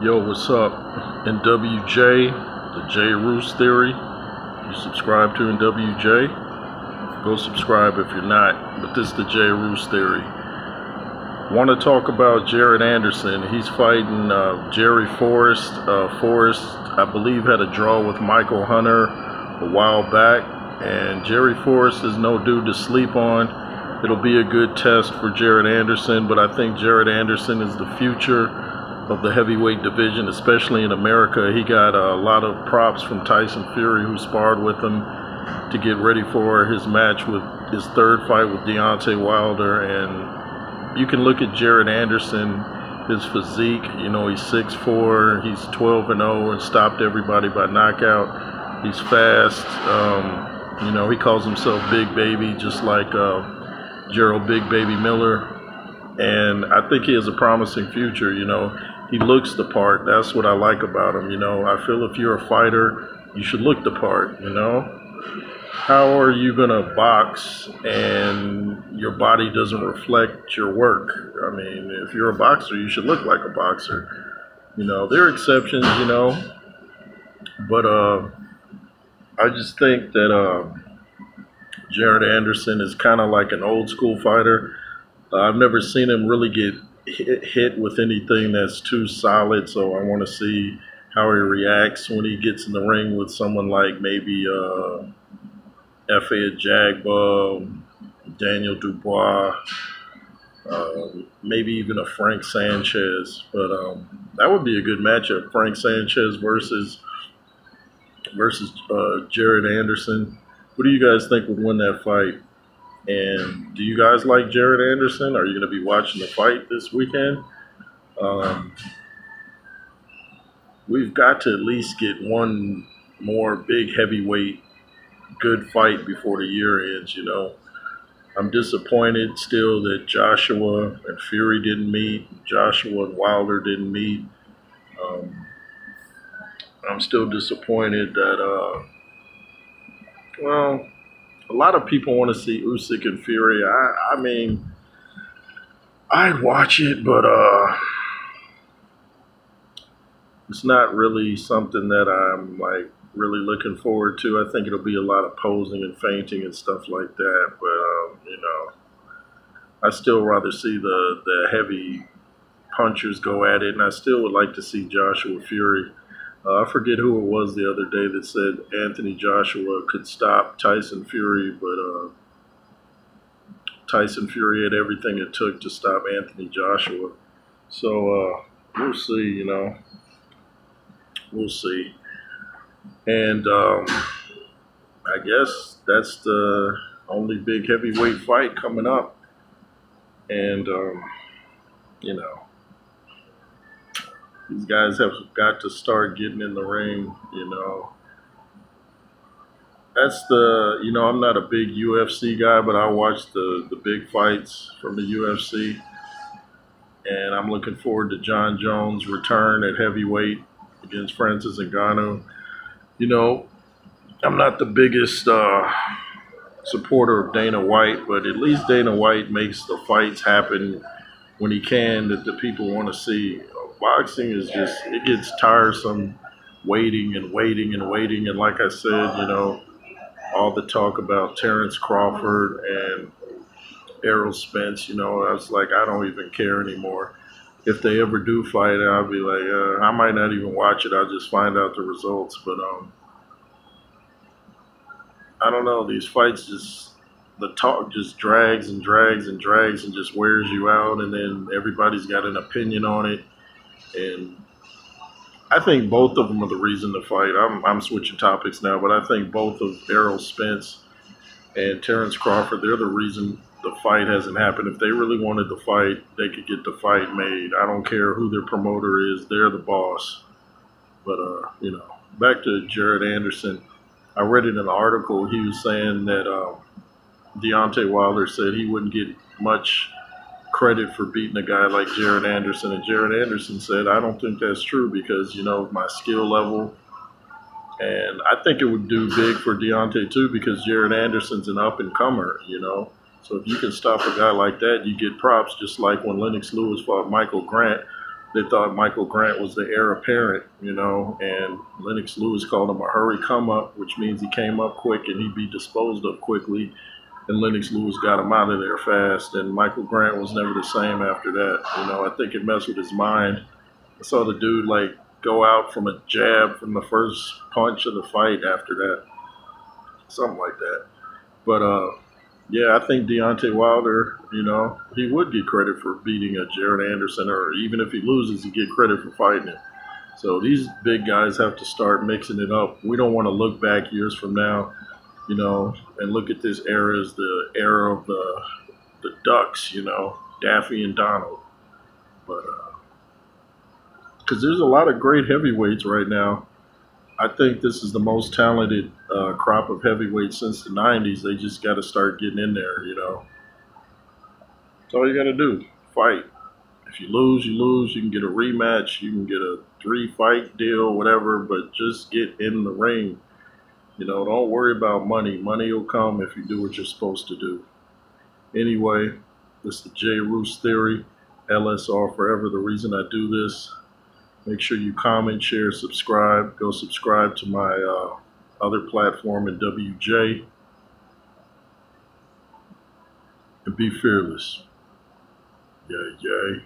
Yo, what's up? NWJ, the J Roos Theory. You subscribe to NWJ? Go subscribe if you're not. But this is the J Roos Theory. Want to talk about Jared Anderson. He's fighting Jerry Forrest. Forrest, I believe, had a draw with Michael Hunter a while back. And Jerry Forrest is no dude to sleep on. It'll be a good test for Jared Anderson, but I think Jared Anderson is the future of the heavyweight division, especially in America. He got a lot of props from Tyson Fury, who sparred with him to get ready for his match with his third fight with Deontay Wilder. And you can look at Jared Anderson, his physique. You know, he's 6'4", he's 12-0 and stopped everybody by knockout. He's fast. You know, he calls himself Big Baby, just like Gerald Big Baby Miller. And I think he has a promising future. You know, he looks the part. That's what I like about him. You know, I feel if you're a fighter, you should look the part, you know. How are you going to box and your body doesn't reflect your work? I mean, if you're a boxer, you should look like a boxer. You know, there are exceptions, you know. But I just think that Jared Anderson is kind of like an old school fighter. I've never seen him really get hit with anything that's too solid, so I want to see how he reacts when he gets in the ring with someone like maybe F.A. Ajagba, Daniel Dubois, maybe even a Frank Sanchez. But that would be a good matchup, Frank Sanchez versus Jared Anderson. Who do you guys think would win that fight? And do you guys like Jared Anderson? Are you going to be watching the fight this weekend? We've got to at least get one more big heavyweight good fight before the year ends, you know. I'm disappointed still that Joshua and Fury didn't meet. Joshua and Wilder didn't meet. I'm still disappointed that, well, a lot of people want to see Usyk and Fury. I mean, I'd watch it, but it's not really something that I'm like really looking forward to. I think it'll be a lot of posing and feinting and stuff like that. But you know, I still rather see the heavy punchers go at it, and I still would like to see Joshua Fury. I forget who it was the other day that said Anthony Joshua could stop Tyson Fury, but Tyson Fury had everything it took to stop Anthony Joshua. So we'll see, you know. We'll see. And I guess that's the only big heavyweight fight coming up. And, you know, these guys have got to start getting in the ring, you know. That's you know, I'm not a big UFC guy, but I watch the big fights from the UFC. And I'm looking forward to John Jones' return at heavyweight against Francis Ngannou. You know, I'm not the biggest supporter of Dana White, but at least Dana White makes the fights happen when he can that the people want to see. Boxing is just, it gets tiresome waiting and waiting and waiting. And like I said, you know, all the talk about Terrence Crawford and Errol Spence, you know, I was like, I don't even care anymore. If they ever do fight, I'll be like, I might not even watch it. I'll just find out the results. But I don't know. These fights just, the talk just drags and drags and drags and just wears you out. And then everybody's got an opinion on it. And I think both of them are the reason to fight. I'm switching topics now, but I think both of Errol Spence and Terrence Crawford, they're the reason the fight hasn't happened. If they really wanted the fight, they could get the fight made. I don't care who their promoter is. They're the boss. But, you know, back to Jared Anderson. I read in an article, he was saying that Deontay Wilder said he wouldn't get much credit for beating a guy like Jared Anderson. And Jared Anderson said, I don't think that's true because, you know, my skill level. And I think it would do big for Deontay too because Jared Anderson's an up-and-comer, you know. So if you can stop a guy like that, you get props, just like when Lennox Lewis fought Michael Grant, they thought Michael Grant was the heir apparent, you know, and Lennox Lewis called him a hurry come up, which means he came up quick and he'd be disposed of quickly. And Lennox Lewis got him out of there fast, and Michael Grant was never the same after that. You know, I think it messed with his mind. I saw the dude like go out from a jab from the first punch of the fight after that, something like that. But yeah, I think Deontay Wilder, you know, he would get credit for beating a Jared Anderson, or even if he loses, he get credit for fighting him. So these big guys have to start mixing it up. We don't want to look back years from now, you know, and look at this era as the era of the Ducks, you know, Daffy and Donald. But because there's a lot of great heavyweights right now. I think this is the most talented crop of heavyweights since the 90s. They just got to start getting in there, you know. That's all you got to do. Fight. If you lose, you lose. You can get a rematch. You can get a 3-fight deal, whatever, but just get in the ring. You know, don't worry about money. Money will come if you do what you're supposed to do. Anyway, this is the J. Roos Theory. LSR forever. The reason I do this. Make sure you comment, share, subscribe. Go subscribe to my other platform in WJ. And be fearless. Yay, yay.